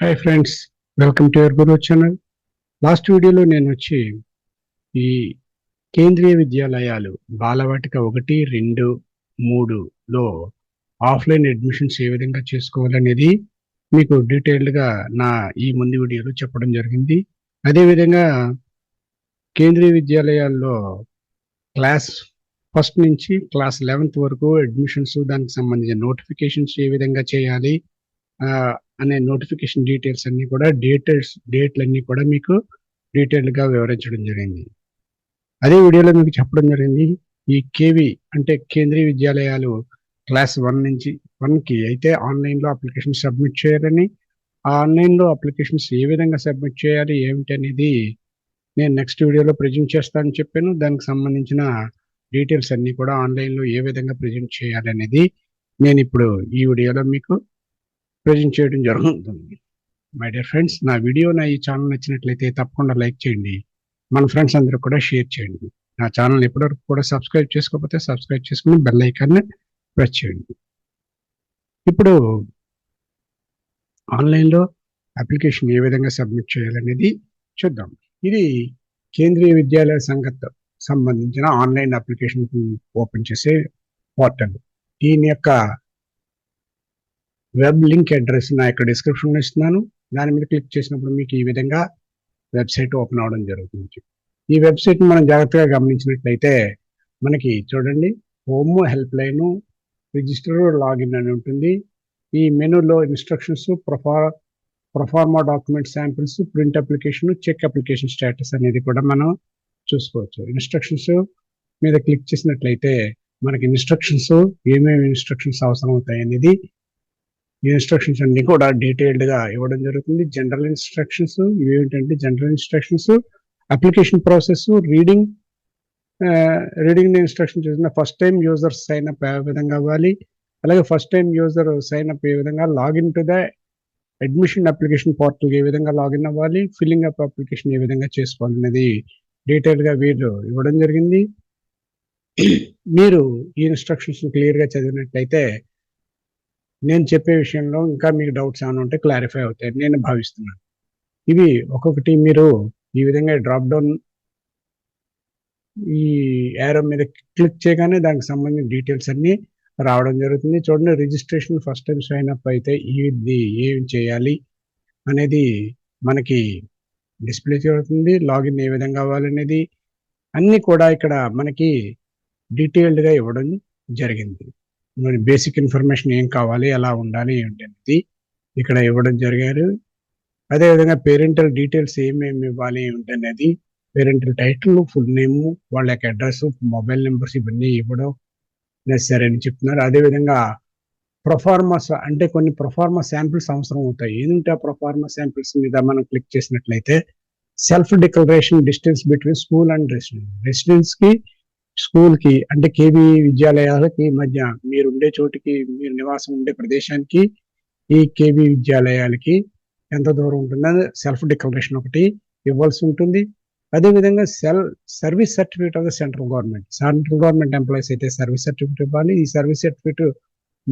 Hi friends, welcome to your Guru channel. Last వీడియోలో నేను వచ్చి ఈ కేంద్రీయ విద్యాలయాలు బాలవాటిక 1, 2, 3లో ఆఫ్లైన్ అడ్మిషన్స్ ఏ విధంగా చేసుకోవాలనేది మీకు డీటెయిల్డ్గా నా ఈ ముందు వీడియోలో చెప్పడం జరిగింది. అదేవిధంగా కేంద్రీయ విద్యాలయాల్లో క్లాస్ ఫస్ట్ నుంచి క్లాస్ 11th వరకు అడ్మిషన్స్, దానికి సంబంధించిన నోటిఫికేషన్స్ ఏ విధంగా చేయాలి అనే నోటిఫికేషన్ డీటెయిల్స్ అన్ని కూడా డేట్లన్నీ కూడా మీకు డీటెయిల్డ్గా వివరించడం జరిగింది. అదే వీడియోలో మీకు చెప్పడం జరిగింది ఈ కేవి అంటే కేంద్రీయ విద్యాలయాలు క్లాస్ 1 నుంచి 1కి అయితే ఆన్లైన్లో అప్లికేషన్ సబ్మిట్ చేయాలని, ఆ ఆన్లైన్లో అప్లికేషన్స్ ఏ విధంగా సబ్మిట్ చేయాలి ఏమిటి అనేది నేను నెక్స్ట్ వీడియోలో ప్రజెంట్ చేస్తానని చెప్పాను. దానికి సంబంధించిన డీటెయిల్స్ అన్నీ కూడా ఆన్లైన్లో ఏ విధంగా ప్రజెంట్ చేయాలి అనేది నేను ఇప్పుడు ఈ వీడియోలో మీకు ప్రజెంట్ చేయడం జరుగుతుంది. మై డియర్ ఫ్రెండ్స్, నా ఈ ఛానల్ నచ్చినట్లయితే తప్పకుండా లైక్ చేయండి, మన ఫ్రెండ్స్ అందరూ కూడా షేర్ చేయండి. నా ఛానల్ ఎప్పటివరకు కూడా సబ్స్క్రైబ్ చేసుకోకపోతే సబ్స్క్రైబ్ చేసుకుని బెల్ ఐకాన్ని ప్రెస్ చేయండి. ఇప్పుడు ఆన్లైన్లో అప్లికేషన్ ఏ విధంగా సబ్మిట్ చేయాలనేది చూద్దాం. ఇది కేంద్రీయ విద్యాలయ సంఘతో సంబంధించిన ఆన్లైన్ అప్లికేషన్ ఓపెన్ చేసే పోర్టల్. దీని యొక్క వెబ్ లింక్ అడ్రస్ నా యొక్క డిస్క్రిప్షన్లో ఇస్తున్నాను. దాని మీద క్లిక్ చేసినప్పుడు మీకు ఈ విధంగా వెబ్సైట్ ఓపెన్ అవడం జరుగుతుంది. ఈ వెబ్సైట్ని మనం జాగ్రత్తగా గమనించినట్లయితే మనకి చూడండి, home, help line, register, login అని ఉంటుంది. ఈ మెనూలో instructions, proforma document samples, print application, check application status అనేది కూడా మనం చూసుకోవచ్చు. ఇన్స్ట్రక్షన్స్ మీద క్లిక్ చేసినట్లయితే మనకి ఇన్స్ట్రక్షన్స్, ఏమేమి ఇన్స్ట్రక్షన్స్ అవసరం అవుతాయి అనేది ఈ ఇన్స్ట్రక్షన్స్ అన్ని కూడా డీటెయిల్డ్గా ఇవ్వడం జరుగుతుంది. జనరల్ ఇన్స్ట్రక్షన్స్ ఇవేంటంటే general instructions, application process, reading instruction చూసిన first time user sign up ఏ విధంగా అవ్వాలి, అలాగే first time user sign up ఏ విధంగా, login to the admission application portal ఏ విధంగా లాగిన్ అవ్వాలి, ఫిల్లింగ్ అప్ అప్లికేషన్ ఏ విధంగా చేసుకోవాలనేది డీటెయిల్గా వీళ్ళు ఇవ్వడం జరిగింది. మీరు ఈ ఇన్స్ట్రక్షన్స్ క్లియర్గా చదివినట్లయితే నేను చెప్పే విషయంలో ఇంకా మీకు డౌట్స్ ఏమైనా ఉంటే క్లారిఫై అవుతాయి నేను భావిస్తున్నాను. ఇవి ఒక్కొక్కటి మీరు ఈ విధంగా డ్రాప్ డౌన్ ఈ యారో మీద క్లిక్ చేయగానే దానికి సంబంధించిన డీటెయిల్స్ అన్ని రావడం జరుగుతుంది. చూడండి, registration first time sign up అయితే ఇది ఏం చేయాలి అనేది మనకి డిస్ప్లే అవుతుంది. లాగిన్ ఏ విధంగా అవ్వాలనేది అన్ని కూడా ఇక్కడ మనకి డీటెయిల్డ్గా ఇవ్వడం జరిగింది. మరి బేసిక్ ఇన్ఫర్మేషన్ ఏం కావాలి, ఎలా ఉండాలి ఏంటి అనేది ఇక్కడ ఇవ్వడం జరిగారు. అదేవిధంగా పేరెంటల్ డీటెయిల్స్ ఏమేమి ఇవ్వాలి ఏంటి అనేది, పేరెంటల్ టైటిల్, ఫుల్ నేము, వాళ్ళ యొక్క అడ్రస్, మొబైల్ నెంబర్స్ ఇవన్నీ ఇవ్వడం నెసరీ అని చెప్తున్నారు. అదేవిధంగా ప్రొఫార్మాస్ అంటే కొన్ని ప్రొఫార్మా శాంపిల్స్ అవసరం అవుతాయి. ఏంటంటే ఆ ప్రొఫార్మా శాంపిల్స్ మీద మనం క్లిక్ చేసినట్లయితే self declaration distance between school and రెసిడెన్స్కి స్కూల్కి అంటే కేవీ విద్యాలయాలకి మధ్య మీరు ఉండే చోటికి, మీరు నివాసం ఉండే ప్రదేశానికి ఈ కేవీ విద్యాలయాలకి ఎంత దూరం ఉంటుందని సెల్ఫ్ డిక్లరేషన్ ఒకటి ఇవ్వాల్సి ఉంటుంది. అదేవిధంగా service certificate of the central government employees అయితే సర్వీస్ సర్టిఫికేట్ ఇవ్వాలి. ఈ సర్వీస్ సర్టిఫికేట్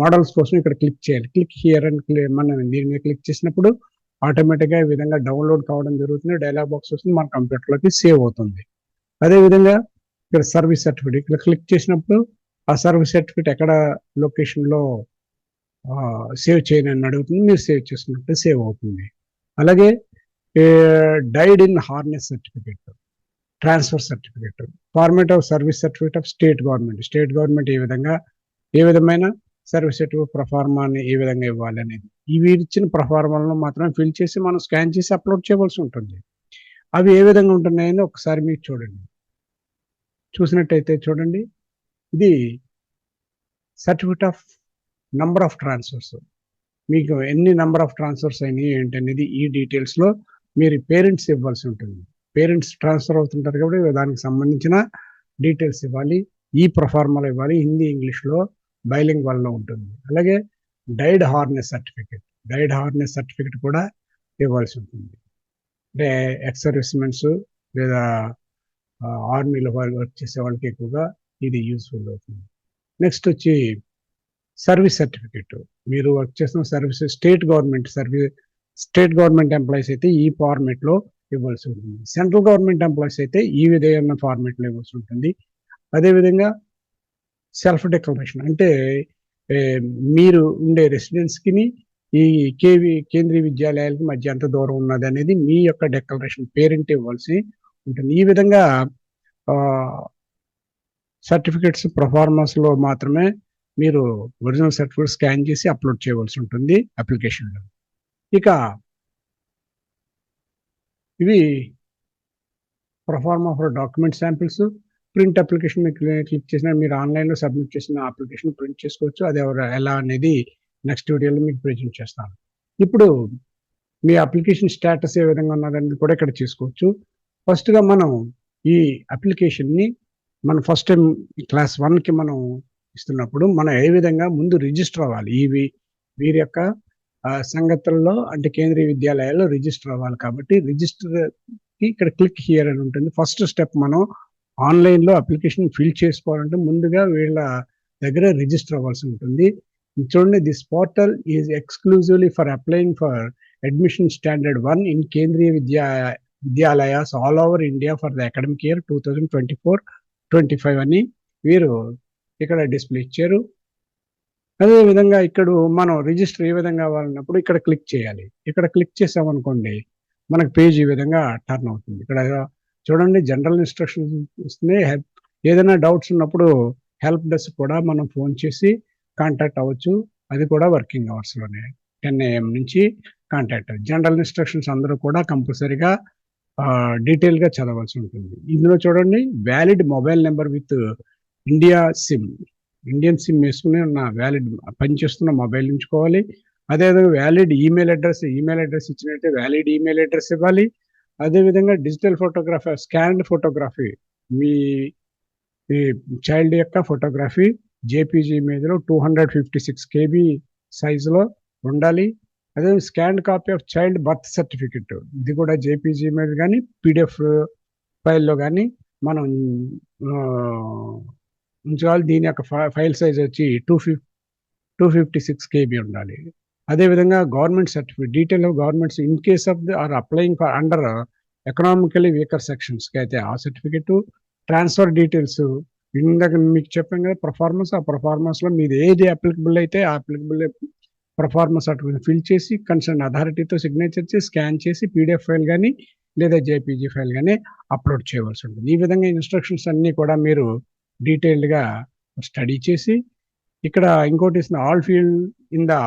మోడల్స్ కోసం ఇక్కడ క్లిక్ చేయాలి. క్లిక్ హియర్ అని మనం దీని మీద క్లిక్ చేసినప్పుడు ఆటోమేటిక్గా ఈ విధంగా డౌన్లోడ్ కావడం జరుగుతుంది. డైలాగ్ బాక్స్ వస్తుంది, మన కంప్యూటర్లోకి సేవ్ అవుతుంది. అదేవిధంగా ఇక్కడ సర్వీస్ సర్టిఫికేట్ ఇక్కడ క్లిక్ చేసినప్పుడు ఆ సర్వీస్ సర్టిఫికేట్ ఎక్కడ లొకేషన్లో సేవ్ చేయని అని అడుగుతుంది. మీరు సేవ్ చేసుకున్నట్టు సేవ్ అవుతుంది. అలాగే died in harness certificate, transfer certificate, format of service certificate of state government ఏ విధమైన సర్వీస్ సర్టిఫికేట్ ప్రొఫార్మాని ఏ విధంగా ఇవ్వాలి అనేది, ఇవి ఇచ్చిన ప్రొఫార్మాలను మాత్రం ఫిల్ చేసి మనం స్కాన్ చేసి అప్లోడ్ చేయవలసి ఉంటుంది. అవి ఏ విధంగా ఉంటున్నాయని ఒకసారి మీరు చూసినట్టయితే చూడండి, ఇది certificate of number of transfers, మీకు ఎన్ని నంబర్ ఆఫ్ ట్రాన్స్ఫర్స్ అయినాయి ఏంటనేది ఈ డీటెయిల్స్లో మీరు పేరెంట్స్ ఇవ్వాల్సి ఉంటుంది. పేరెంట్స్ ట్రాన్స్ఫర్ అవుతుంటారు కాబట్టి దానికి సంబంధించిన డీటెయిల్స్ ఇవ్వాలి. ఈ ప్రొఫార్మాలో ఇవ్వాలి, హిందీ ఇంగ్లీష్లో బైలింగ్ వల్ల ఉంటుంది. అలాగే డైడ్ హార్నెస్ సర్టిఫికేట్ కూడా ఇవ్వాల్సి ఉంటుంది. అంటే ఎక్స్ సర్వీస్మెన్స్ లేదా ఆర్మీలో వర్క్ చేసే వాళ్ళకి ఎక్కువగా ఇది యూస్ఫుల్ అవుతుంది. నెక్స్ట్ వచ్చి సర్వీస్ సర్టిఫికేట్, మీరు వర్క్ చేస్తున్న service state government state government employees అయితే ఈ ఫార్మాట్‌లో ఇవ్వాల్సి ఉంటుంది. సెంట్రల్ గవర్నమెంట్ ఎంప్లాయీస్ అయితే ఈ విధమైన ఫార్మాట్‌లో ఇవ్వాల్సి ఉంటుంది. అదేవిధంగా సెల్ఫ్ డిక్లరేషన్ అంటే మీరు ఉండే రెసిడెన్స్‌కిని ఈ కేంద్రీయ విద్యాలయాలకి మధ్య ఎంత దూరం ఉన్నదనేది మీ యొక్క డిక్లరేషన్ పేరెంట్ ఇవ్వాల్సి ఉంటుంది. ఈ విధంగా ఆహ్, సర్టిఫికేట్స్ ప్రొఫార్మాస్‌లో మాత్రమే మీరు ఒరిజినల్ సర్టిఫికేట్ స్కాన్ చేసి అప్‌లోడ్ చేయవలసి ఉంటుంది అప్లికేషన్‌లో. ఇక ఇవి proforma for document samples, print application మీరు క్లిక్ చేసినా మీరు ఆన్‌లైన్‌లో సబ్మిట్ చేసిన అప్లికేషన్ ప్రింట్ చేసుకోవచ్చు. అది ఎలా అనేది నెక్స్ట్ వీడియోలో మీకు ప్రెజెంట్ చేస్తాను. ఇప్పుడు మీ అప్లికేషన్ స్టేటస్ ఏ విధంగా ఉన్నదనేది కూడా ఇక్కడ చూసుకోవచ్చు. ఫస్ట్‌గా మనం ఈ అప్లికేషన్‌ని మనం ఫస్ట్ టైమ్ క్లాస్ 1కి మనం ఇస్తున్నప్పుడు మనం ఏ విధంగా ముందు రిజిస్టర్ అవ్వాలి. వీరి యొక్క సంగతుల్లో అంటే కేంద్రీయ విద్యాలయాల్లో రిజిస్టర్ అవ్వాలి కాబట్టి రిజిస్టర్‌కి ఇక్కడ క్లిక్ హియర్ అని ఉంటుంది. ఫస్ట్ స్టెప్ మనం ఆన్‌లైన్‌లో అప్లికేషన్ ఫిల్ చేసుకోవాలంటే ముందుగా వీళ్ళ దగ్గర రిజిస్టర్ అవ్వాల్సి ఉంటుంది. చూడండి this portal is exclusively for applying for admission standard 1 in Kendriya Vidyalayas all over India for the academic year 2024-25 అని వీరు ఇక్కడ డిస్‌ప్లే ఇచ్చారు. అదే విధంగా ఇక్కడ మనం రిజిస్టర్ ఏ విధంగా అవ్వాలన్నప్పుడు ఇక్కడ క్లిక్ చేయాలి. ఇక్కడ క్లిక్ చేసామనుకోండి మనకు పేజ్ ఈ విధంగా టర్న్ అవుతుంది. ఇక్కడ చూడండి జనరల్ ఇన్‌స్ట్రక్షన్స్ ఇస్తున్నాయి. ఏదైనా డౌట్స్ ఉన్నప్పుడు హెల్ప్ డెస్క్ కూడా మనం ఫోన్ చేసి కాంటాక్ట్ అవ్వచ్చు. అది కూడా వర్కింగ్ అవర్స్‌లోనే 10 AM నుంచి కాంటాక్ట్ జనరల్ ఇన్‌స్ట్రక్షన్స్ అందరూ కూడా కంపల్సరీగా డీటెయిల్‌గా చదవాల్సి ఉంటుంది. ఇందులో చూడండి valid mobile number with Indian SIM వేసుకుని ఉన్న వాలిడ్ పనిచేస్తున్న మొబైల్ ఉంచుకోవాలి. అదేవిధంగా వాలిడ్ ఈమెయిల్ అడ్రెస్ ఇచ్చినట్టే వాలిడ్ ఈమెయిల్ అడ్రెస్ ఇవ్వాలి. అదేవిధంగా డిజిటల్ ఫోటోగ్రఫీ, స్కాన్డ్ ఫోటోగ్రఫీ మీ ఈ చైల్డ్ యొక్క ఫోటోగ్రఫీ జేపీజీ ఇమేజ్‌లో 256 కేబీ సైజ్‌లో ఉండాలి. అదే scanned copy of child birth certificate ఇది కూడా జేపీజీ ఇమేజ్ గాని, పీడీఎఫ్ ఫైల్‌లో గాని మనం ఉంచాలి. దీని యొక్క ఫైల్ సైజ్ వచ్చి 256 కేబీ ఉండాలి. అదేవిధంగా government certificate detail of governments in case of are applying for under economically weaker సెక్షన్స్‌కి అయితే ఆ సర్టిఫికేటు, ట్రాన్స్‌ఫర్ డీటెయిల్స్ ఇందాక మీకు చెప్పాను కదా ఆ ప్రొఫార్మాస్‌లో మీది ఏది అప్లికబుల్ అయితే ఆ అప్లికబుల్ ప్రొఫార్మా సర్టిఫికేట్ ఫిల్ చేసి కన్సర్న్ అథారిటీతో సిగ్నేచర్ చేసి స్కాన్ చేసి పీడీఎఫ్ ఫైల్ గాని లేదా జేపీజీ ఫైల్ గాని అప్‌లోడ్ చేయవలసి ఉంటుంది. ఈ విధంగా ఇన్‌స్ట్రక్షన్స్ అన్నీ కూడా మీరు డీటెయిల్డ్‌గా స్టడీ చేసి ఇక్కడ ఇంకోటి all field in the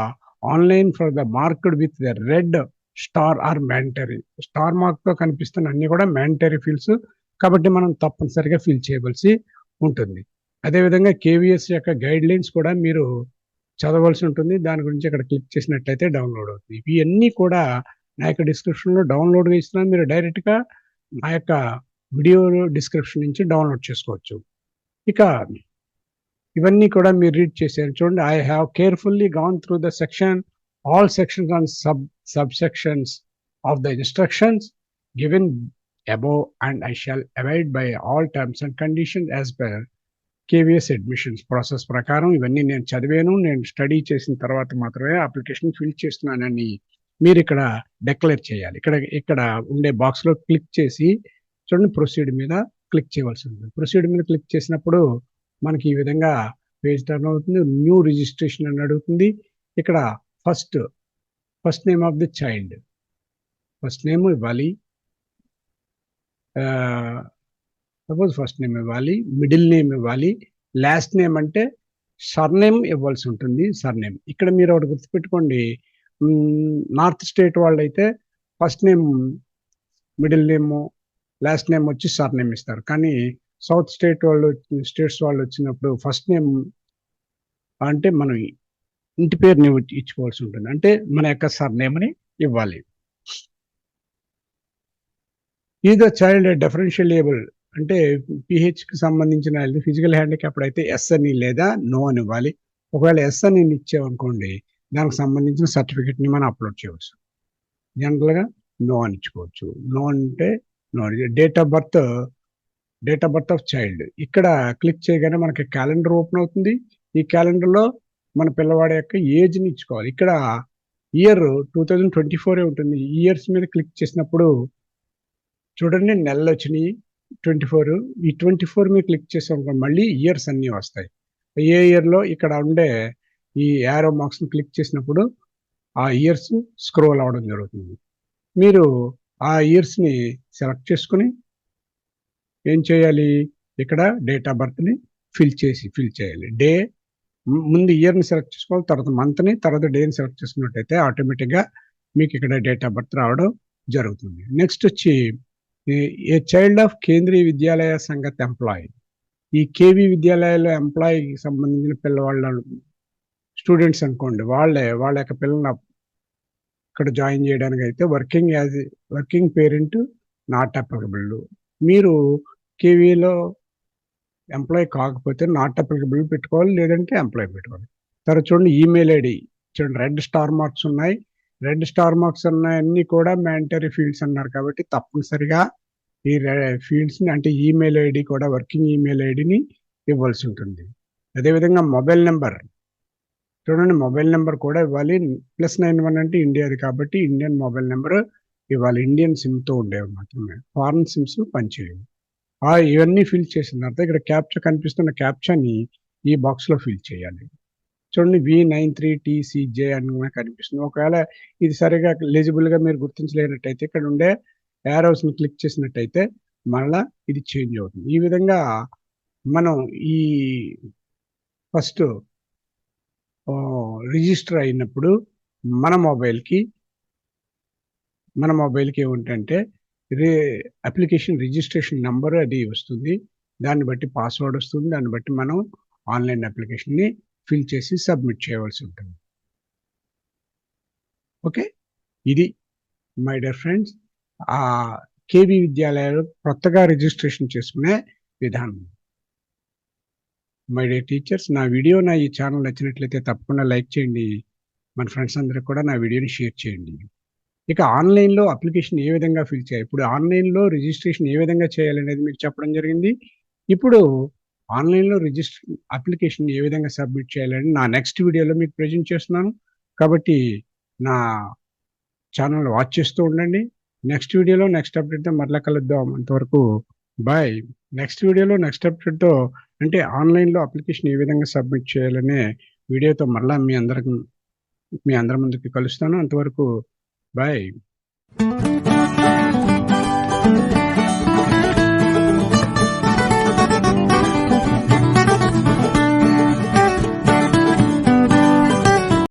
online for the marked with the red star are mandatory. Star మార్క్‌తో కనిపిస్తున్న అన్నీ కూడా మ్యాండటరీ ఫీల్డ్స్ కాబట్టి మనం తప్పనిసరిగా ఫిల్ చేయవలసి ఉంటుంది. అదేవిధంగా కేవీఎస్ యొక్క గైడ్‌లైన్స్ కూడా మీరు చదవవలసి ఉంటుంది. దాని గురించి ఇక్కడ క్లిక్ చేసినట్లయితే డౌన్‌లోడ్ అవుతుంది. ఇవన్నీ కూడా నా యొక్క డిస్క్రిప్షన్‌లో డౌన్‌లోడ్‌గా ఇస్తున్నాను. మీరు డైరెక్ట్‌గా నా యొక్క వీడియో డిస్క్రిప్షన్ నుంచి డౌన్‌లోడ్ చేసుకోవచ్చు. ఇక ఇవన్నీ కూడా మీరు రీడ్ చేశారు. చూడండి I have carefully gone through the all sections and subsections of the instructions given above and I shall abide by all terms and conditions as per KVS admissions process ప్రకారం ఇవన్నీ నేను చదివాను. నేను స్టడీ చేసిన తర్వాత మాత్రమే అప్లికేషన్ ఫిల్ చేస్తున్నానని మీరు ఇక్కడ డిక్లేర్ చేయాలి. ఇక్కడ ఉండే బాక్స్‌లో క్లిక్ చేసి చూడండి ప్రొసీడ్ మీద క్లిక్ చేయవలసి ఉంటుంది. ప్రొసీడ్ మీద క్లిక్ చేసినప్పుడు మనకి ఈ విధంగా పేజ్ టర్న్ అవుతుంది. న్యూ రిజిస్ట్రేషన్ అని అడుగుతుంది. ఇక్కడ first name of the child first name ఇవ్వాలి. సపోజ్ ఫస్ట్ నేమ్ ఇవ్వాలి, మిడిల్ నేమ్ ఇవ్వాలి, లాస్ట్ నేమ్ అంటే సర్నేమ్ ఇవ్వాల్సి ఉంటుంది. సర్నేమ్ ఇక్కడ మీరు ఒకటి గుర్తుపెట్టుకోండి. నార్త్ స్టేట్ వాళ్ళైతే ఫస్ట్ నేమ్ మిడిల్ నేము లాస్ట్ నేమ్ వచ్చి సర్నేమ్ ఇస్తారు. కానీ సౌత్ స్టేట్స్ వాళ్ళు వచ్చినప్పుడు ఫస్ట్ నేమ్ అంటే మనం ఇంటి పేరుని ఇచ్చుకోవాల్సి ఉంటుంది. అంటే మన యొక్క సర్నేమ్‌ని ఇవ్వాలి. Is the child differential able అంటే పీహెచ్‌కి సంబంధించిన ఫిజికల్ హ్యాండిక్యాప్డ్ అయితే ఎస్ అని లేదా నో అని ఇవ్వాలి. ఒకవేళ ఎస్ అని ఇచ్చామనుకోండి దానికి సంబంధించిన సర్టిఫికేట్‌ని మనం అప్‌లోడ్ చేయవచ్చు. జనరల్‌గా నో అని ఇచ్చుకోవచ్చు. నో అంటే no. Date of birth of child ఇక్కడ క్లిక్ చేయగానే మనకి క్యాలెండర్ ఓపెన్ అవుతుంది. ఈ క్యాలెండర్‌లో మన పిల్లవాడి యొక్క ఏజ్‌ని ఇచ్చుకోవాలి. ఇక్కడ ఇయర్ 2024 ఉంటుంది. ఈ ఇయర్స్ మీద క్లిక్ చేసినప్పుడు చూడండి నెలలొచ్చినియి 24. ఈ 24 మీద క్లిక్ చేసామనుకోండి మళ్ళీ ఇయర్స్ అన్నీ వస్తాయి. ఏ ఇయర్‌లో ఇక్కడ ఉండే ఈ యారో మార్క్స్‌ని క్లిక్ చేసినప్పుడు ఆ ఇయర్స్ స్క్రోల్ అవ్వడం జరుగుతుంది. మీరు ఆ ఇయర్స్‌ని సెలెక్ట్ చేసుకొని ఏం చేయాలి? ఇక్కడ డేట్ ఆఫ్ బర్త్‌ని ఫిల్ చేయాలి. ముందు ఇయర్‌ని సెలెక్ట్ చేసుకోవాలి. తర్వాత మంత్‌ని, తర్వాత డేని సెలెక్ట్ చేసుకున్నట్టయితే ఆటోమేటిక్‌గా మీకిక్కడ డేట్ ఆఫ్ బర్త్ రావడం జరుగుతుంది. నెక్స్ట్ వచ్చి ఏ child of Kendriya Vidyalaya Sangathan employee. ఈ కేవీ విద్యాలయాల్లో ఎంప్లాయీకి సంబంధించిన పిల్లవాళ్ళు స్టూడెంట్స్ అనుకోండి. వాళ్ళ యొక్క పిల్లల్ని ఇక్కడ జాయిన్ చేయడానికైతే వర్కింగ్ పేరెంట్ నాట్ అప్లికబుల్. మీరు కేవీలో ఎంప్లాయీ కాకపోతే నాట్ అప్లికబుల్ పెట్టుకోవాలి. లేదంటే ఎంప్లాయీ పెట్టుకోవాలి. తర్వాత చూడండి ఈమెయిల్ ఐడీ. చూడండి రెడ్ స్టార్ మార్క్స్ ఉన్నాయి. రెడ్ స్టార్ మార్క్స్ ఉన్నాయన్నీ కూడా మ్యాండటరీ ఫీల్డ్స్ అన్నారు కాబట్టి తప్పనిసరిగా ఈ ఫీల్డ్స్‌ని అంటే ఈమెయిల్ ఐడీ కూడా వర్కింగ్ ఈమెయిల్ ఐడీని ఇవ్వాల్సి ఉంటుంది. అదేవిధంగా మొబైల్ నంబర్. చూడండి మొబైల్ నంబర్ కూడా ఇవ్వాలి. +91 అంటే ఇండియాది కాబట్టి ఇండియన్ మొబైల్ నంబర్ ఇవ్వాలి. ఇండియన్ సిమ్‌తో ఉండేవి మాత్రమే. ఫారెన్ సిమ్స్ పనిచేయవు. ఇవన్నీ ఫిల్ చేసిన తర్వాత ఇక్కడ క్యాప్చా కనిపిస్తున్న క్యాప్చాని ఈ బాక్స్‌లో ఫిల్ చేయాలి. చూడండి V93TCJ అని కూడా కనిపిస్తుంది. ఒకవేళ ఇది సరిగ్గా లెజిబుల్‌గా మీరు గుర్తించలేనట్టయితే ఇక్కడ ఉండే యారోస్‌ని క్లిక్ చేసినట్టయితే మరలా ఇది చేంజ్ అవుతుంది. ఈ విధంగా మనం ఈ ఫస్ట్ రిజిస్టర్ అయినప్పుడు మన మొబైల్‌కి ఏమిటంటే అప్లికేషన్ రిజిస్ట్రేషన్ నంబర్ అది వస్తుంది. దాన్ని బట్టి పాస్వర్డ్ వస్తుంది. దాన్ని బట్టి మనం ఆన్‌లైన్ అప్లికేషన్‌ని ఫిల్ చేసి సబ్మిట్ చేయవలసి ఉంటుంది. ఓకే. ఇది మై డియర్ ఫ్రెండ్స్ కేవీ విద్యాలయాలు కొత్తగా రిజిస్ట్రేషన్ చేసుకునే విధానం. మై డియర్ టీచర్స్, నా ఈ ఛానల్ నచ్చినట్లయితే తప్పకుండా లైక్ చేయండి. మన ఫ్రెండ్స్ అందరికి కూడా నా వీడియోని షేర్ చేయండి. ఇక ఆన్‌లైన్‌లో అప్లికేషన్ ఏ విధంగా ఫిల్ చేయాలి? ఇప్పుడు ఆన్‌లైన్‌లో రిజిస్ట్రేషన్ ఏ విధంగా చేయాలనేది మీకు చెప్పడం జరిగింది. ఇప్పుడు ఆన్‌లైన్‌లో అప్లికేషన్ ఏ విధంగా సబ్మిట్ చేయాలని నా నెక్స్ట్ వీడియోలో మీకు ప్రెజెంట్ చేస్తున్నాను. కాబట్టి నా ఛానల్ వాచ్ చేస్తూ ఉండండి. నెక్స్ట్ వీడియోలో నెక్స్ట్ అప్డేట్‌తో మరలా కలుద్దాం. అంతవరకు బాయ్. నెక్స్ట్ వీడియోలో నెక్స్ట్ అప్డేట్‌తో అంటే ఆన్‌లైన్‌లో అప్లికేషన్ ఏ విధంగా సబ్మిట్ చేయాలనే వీడియోతో మరలా మీ అందరి ముందుకి కలుస్తాను. అంతవరకు బాయ్.